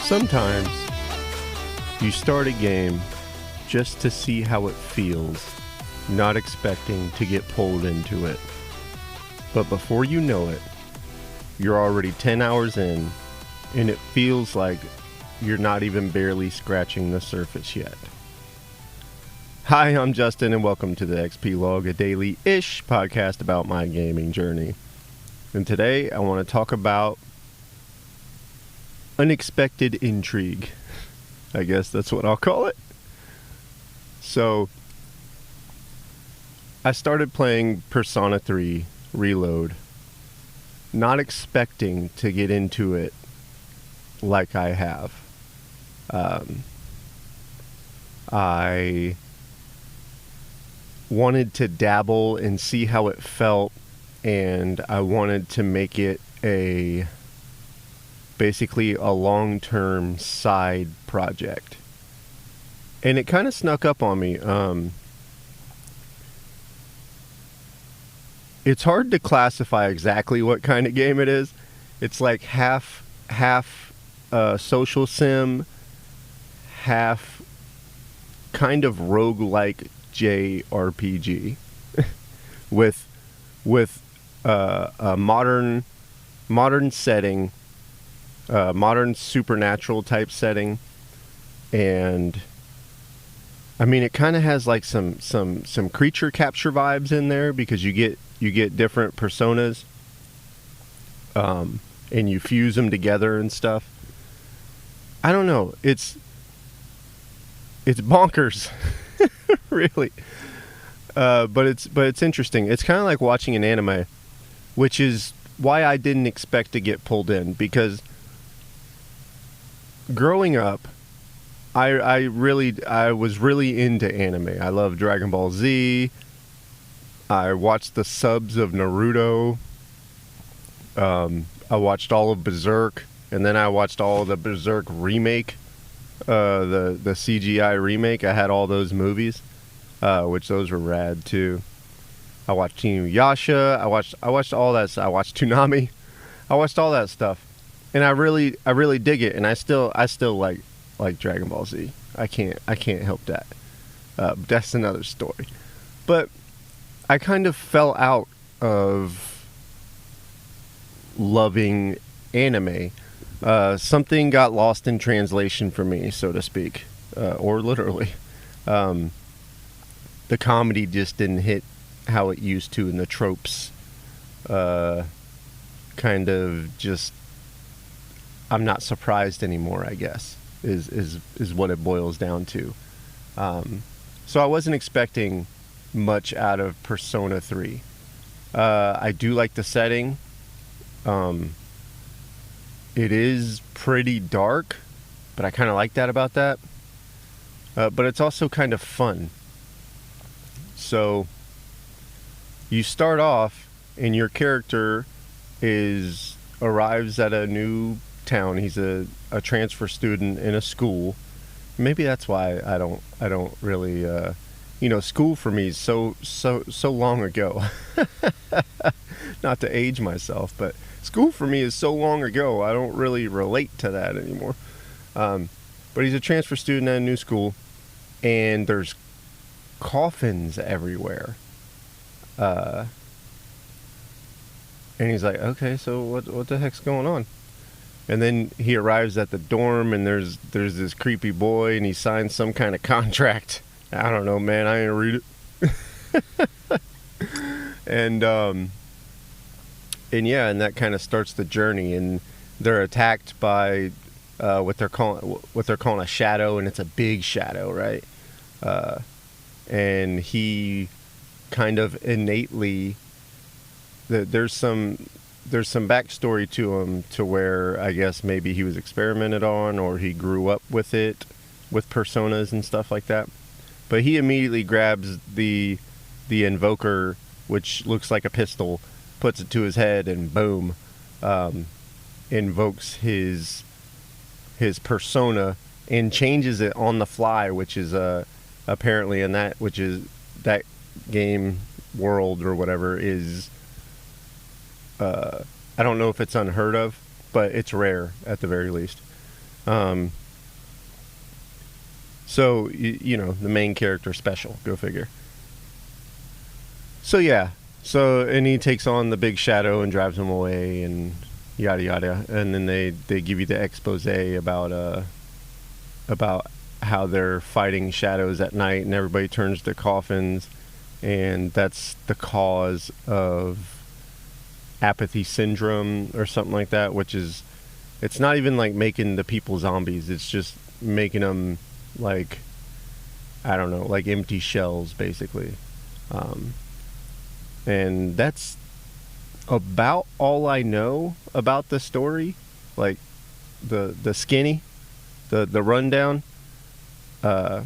Sometimes you start a game just to see how it feels, not expecting to get pulled into it. But before you know it, you're already 10 hours in, and it feels like you're not even barely scratching the surface yet. Hi, I'm Justin, and welcome to the XP Log, a daily-ish podcast about my gaming journey. And today, I want to talk about unexpected intrigue. I guess that's what I'll call it. So, I started playing Persona 3 Reload, not expecting to get into it like I have. I wanted to dabble and see how it felt, and I wanted to make it basically a long-term side project. And it kind of snuck up on me. It's hard to classify exactly what kind of game it is. It's like half social sim, half kind of roguelike JRPG with a modern setting, modern supernatural type setting, and I mean it kind of has like some creature capture vibes in there because you get different personas, and you fuse them together and stuff. I don't know. It's bonkers, really. But it's interesting. It's kind of like watching an anime, which is why I didn't expect to get pulled in, because growing up, I was really into anime. I love Dragon Ball Z. I watched the subs of Naruto. I watched all of Berserk, and then I watched all of the Berserk remake, the CGI remake. I had all those movies, which those were rad too. I watched Inuyasha. I watched all that. I watched Toonami. I watched all that stuff, and I really dig it. And I still like Dragon Ball Z. I can't help that. That's another story. But I kind of fell out of loving anime. Something got lost in translation for me, so to speak, or literally. The comedy just didn't hit how it used to, and the tropes kind of just, I'm not surprised anymore, I guess, is what it boils down to. So I wasn't expecting much out of Persona 3. I do like the setting. It is pretty dark, but I kind of like that about that. But it's also kind of fun. So you start off, and your character arrives at a new town. He's a transfer student in a school. Maybe that's why I don't really, school for me is so long ago. Not to age myself, but school for me is so long ago, I don't really relate to that anymore. But he's a transfer student at a new school, and there's coffins everywhere. And he's like, okay, so what the heck's going on? And then he arrives at the dorm, and there's this creepy boy, and he signs some kind of contract. I don't know, man. I didn't read it. And that kind of starts the journey, and they're attacked by what they're calling a shadow, and it's a big shadow, right? And he kind of innately, there's some backstory to him, to where I guess maybe he was experimented on, or he grew up with it, with personas and stuff like that. But he immediately grabs the invoker, which looks like a pistol, puts it to his head, and boom, invokes his persona and changes it on the fly, which is apparently in that game world or whatever is I don't know if it's unheard of, but it's rare at the very least. Um, so you know, the main character special. Go figure. So yeah. So and he takes on the big shadow and drives him away and yada yada. And then they give you the expose about how they're fighting shadows at night and everybody turns to coffins, and that's the cause of apathy syndrome or something like that, which is, it's not even like making the people zombies, it's just making them like, I don't know, like empty shells basically. um, and that's about all I know about the story, like the skinny, the rundown. uh,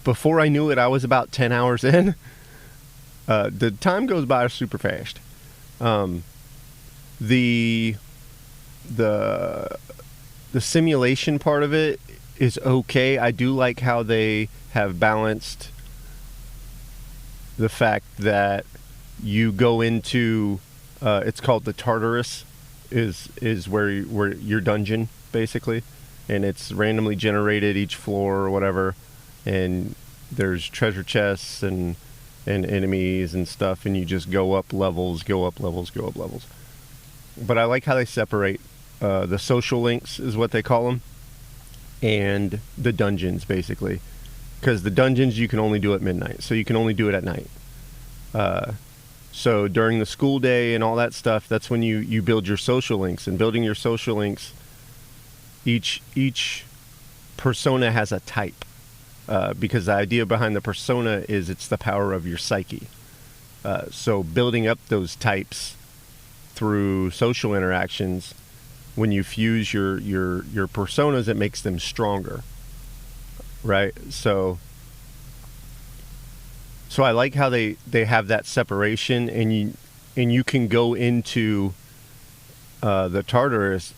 Before I knew it, I was about 10 hours in. The time goes by super fast. Um, the the the simulation part of it is okay. I do like how they have balanced the fact that you go into it's called the Tartarus, is where your dungeon basically, and it's randomly generated each floor or whatever, and there's treasure chests and enemies and stuff, and you just go up levels, go up levels, go up levels. But I like how they separate the social links, is what they call them, and the dungeons, basically. Because the dungeons you can only do at midnight, so you can only do it at night. So during the school day and all that stuff, that's when you build your social links. And building your social links, each persona has a type. Because the idea behind the persona is it's the power of your psyche. So building up those types through social interactions, when you fuse your personas, it makes them stronger, right? So I like how they have that separation, and you can go into the Tartarus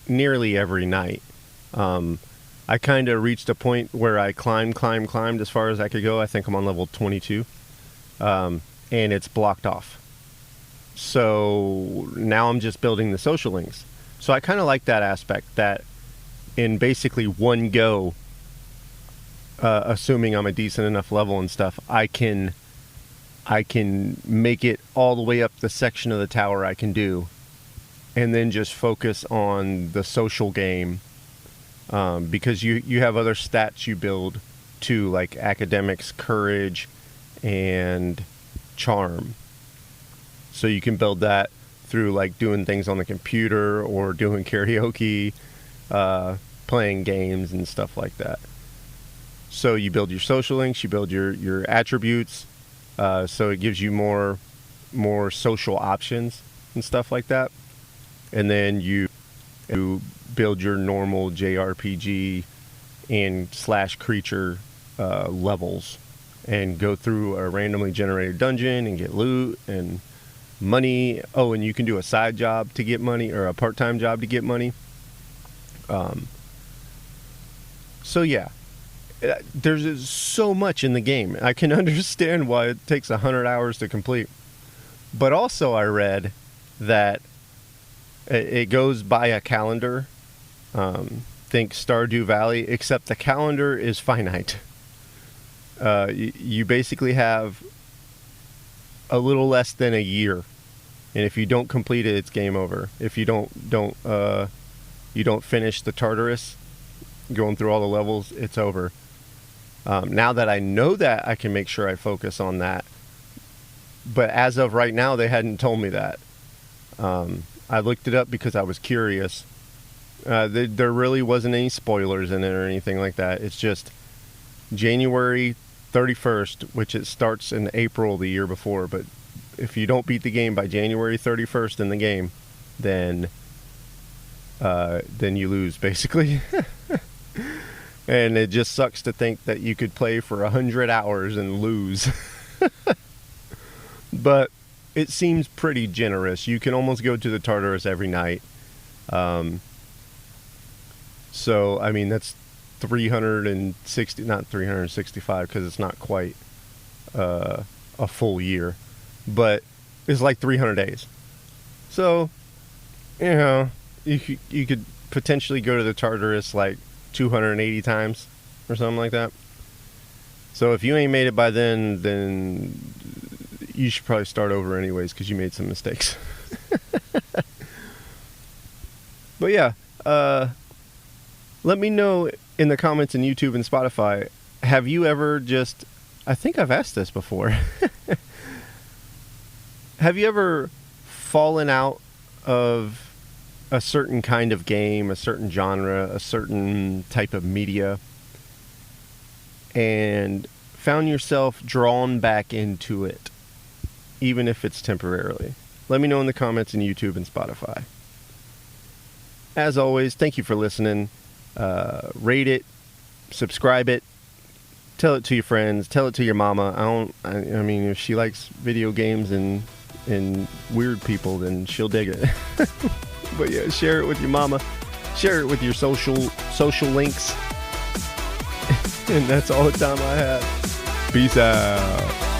nearly every night. I kind of reached a point where I climbed as far as I could go. I think I'm on level 22, and it's blocked off. So now I'm just building the social links. So I kind of like that aspect, that in basically one go, assuming I'm a decent enough level and stuff, I can make it all the way up the section of the tower I can do, and then just focus on the social game. Because you have other stats you build too, like academics, courage, and charm. So you can build that through like doing things on the computer or doing karaoke, playing games and stuff like that. So you build your social links, you build your attributes, so it gives you more social options and stuff like that. And then you build your normal JRPG and / creature levels, and go through a randomly generated dungeon and get loot and money. Oh, and you can do a side job to get money, or a part-time job to get money. So yeah, there's so much in the game. I can understand why it takes 100 hours to complete. But also I read that it goes by a calendar. Think Stardew Valley, except the calendar is finite. You basically have a little less than a year, and if you don't complete it, it's game over. If you don't finish the Tartarus, going through all the levels, it's over. Now that I know that, I can make sure I focus on that. But as of right now, they hadn't told me that. I looked it up because I was curious. There really wasn't any spoilers in it or anything like that. It's just January 31st, which it starts in April the year before. But if you don't beat the game by January 31st in the game, then you lose, basically. And it just sucks to think that you could play for 100 hours and lose. But it seems pretty generous. You can almost go to the Tartarus every night. So, I mean, that's 360, not 365, because it's not quite a full year. But it's like 300 days. So, you know, you could potentially go to the Tartarus like 280 times or something like that. So if you ain't made it by then you should probably start over anyways because you made some mistakes. But yeah, let me know in the comments in YouTube and Spotify, have you ever just, I think I've asked this before, have you ever fallen out of a certain kind of game, a certain genre, a certain type of media, and found yourself drawn back into it, even if it's temporarily? Let me know in the comments in YouTube and Spotify. As always, thank you for listening. Rate it, subscribe it, tell it to your friends, tell it to your mama. I mean, if she likes video games and weird people, then she'll dig it. But yeah, share it with your mama, share it with your social links. And that's all the time I have. Peace out.